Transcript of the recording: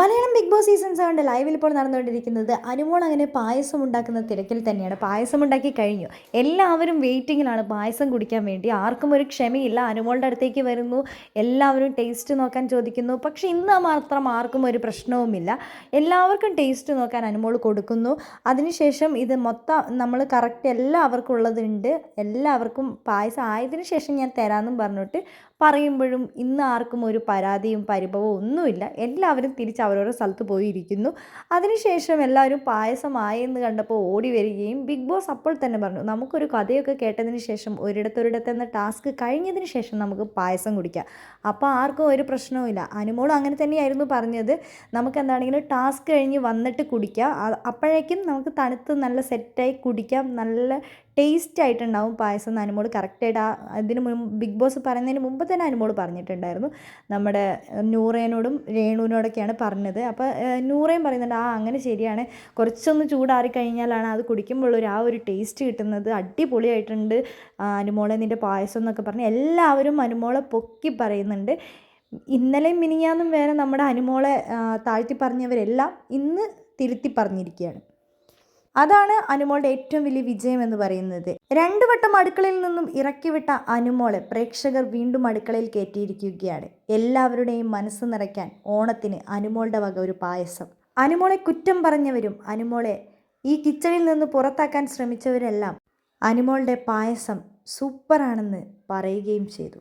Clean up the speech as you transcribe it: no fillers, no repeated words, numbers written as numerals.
Malayalam big boss season 7 ലൈവിൽ ഇപ്പോൾ നടന്നുകൊണ്ടിരിക്കുന്നത് അനുമോൾ അങ്ങനെ പായസം ഉണ്ടാക്കുന്ന തിരക്കിൽ തന്നെയാണ്. പായസം ഉണ്ടാക്കി കഴിഞ്ഞു. എല്ലാവരും വെയിറ്റിങ്ങിലാണ് പായസം കുടിക്കാൻ വേണ്ടി. ആർക്കും ഒരു ക്ഷമയില്ല. അനുമോളുടെ അടുത്തേക്ക് വരുന്നു, എല്ലാവരും ടേസ്റ്റ് നോക്കാൻ ചോദിക്കുന്നു. പക്ഷേ ഇന്ന് മാത്രം ആർക്കും ഒരു പ്രശ്നവുമില്ല. എല്ലാവർക്കും ടേസ്റ്റ് നോക്കാൻ അനുമോൾ കൊടുക്കുന്നു. അതിനുശേഷം ഇത് മൊത്തം നമ്മൾ കറക്റ്റ് എല്ലാവർക്കും ഉള്ളതുണ്ട്, എല്ലാവർക്കും പായസം ആയതിനു ശേഷം ഞാൻ തരാമെന്നും പറഞ്ഞിട്ട് പറയുമ്പോഴും ഇന്ന് ആർക്കും ഒരു പരാതിയും പരിഭവവും ഒന്നുമില്ല. എല്ലാവരും തിരിച്ച് അവരവരുടെ സ്ഥലത്ത് പോയിരിക്കുന്നു. അതിനുശേഷം എല്ലാവരും പായസമായെന്ന് കണ്ടപ്പോൾ ഓടി വരികയും ബിഗ് ബോസ് അപ്പോൾ തന്നെ പറഞ്ഞു, നമുക്കൊരു കഥയൊക്കെ കേട്ടതിന് ശേഷം ഒരിടത്തൊരിടത്തെന്ന ടാസ്ക് കഴിഞ്ഞതിന് ശേഷം നമുക്ക് പായസം കുടിക്കാം. അപ്പോൾ ആർക്കും ഒരു പ്രശ്നവുമില്ല. അനുമോളും അങ്ങനെ തന്നെയായിരുന്നു പറഞ്ഞത്, നമുക്ക് എന്താണെങ്കിലും ടാസ്ക് കഴിഞ്ഞ് വന്നിട്ട് കുടിക്കാം, അപ്പോഴേക്കും നമുക്ക് തണുത്ത് നല്ല സെറ്റായി കുടിക്കാം, നല്ല ടേസ്റ്റ് ആയിട്ടുണ്ടാവും പായസം എന്ന് അനുമോൾ കറക്റ്റായിട്ട് അതിന് ബിഗ് ബോസ് പറയുന്നതിന് മുമ്പ് തന്നെ അനുമോൾ പറഞ്ഞിട്ടുണ്ടായിരുന്നു. നമ്മുടെ നൂറേനോടും രേണുവിനോടൊക്കെയാണ് പറഞ്ഞത്. അപ്പോൾ നൂറയും പറയുന്നുണ്ട്, അങ്ങനെ ശരിയാണ്, കുറച്ചൊന്ന് ചൂടാറി കഴിഞ്ഞാലാണ് അത് കുടിക്കുമ്പോഴുള്ളൊരു ഒരു ടേസ്റ്റ് കിട്ടുന്നത്, അടിപൊളിയായിട്ടുണ്ട് അനുമോളെ നിൻ്റെ പായസം എന്നൊക്കെ പറഞ്ഞ് എല്ലാവരും അനുമോളെ പൊക്കി പറയുന്നുണ്ട്. ഇന്നലെയും മിനിഞ്ഞാന്നും വേറെ നമ്മുടെ അനുമോളെ താഴ്ത്തി പറഞ്ഞവരെല്ലാം ഇന്ന് തിരുത്തി പറഞ്ഞിരിക്കുകയാണ്. അതാണ് അനുമോളുടെ ഏറ്റവും വലിയ വിജയം എന്ന് പറയുന്നത്. 2 വട്ടം അടുക്കളയിൽ നിന്നും ഇറക്കിവിട്ട അനുമോളെ പ്രേക്ഷകർ വീണ്ടും അടുക്കളയിൽ കയറ്റിയിരിക്കുകയാണ്. എല്ലാവരുടെയും മനസ്സ് നിറയ്ക്കാൻ ഓണത്തിന് അനുമോളുടെ വക ഒരു പായസം. അനുമോളെ കുറ്റം പറഞ്ഞവരും അനുമോളെ ഈ കിച്ചണിൽ നിന്ന് പുറത്താക്കാൻ ശ്രമിച്ചവരെല്ലാം അനുമോളുടെ പായസം സൂപ്പറാണെന്ന് പറയുകയും ചെയ്തു.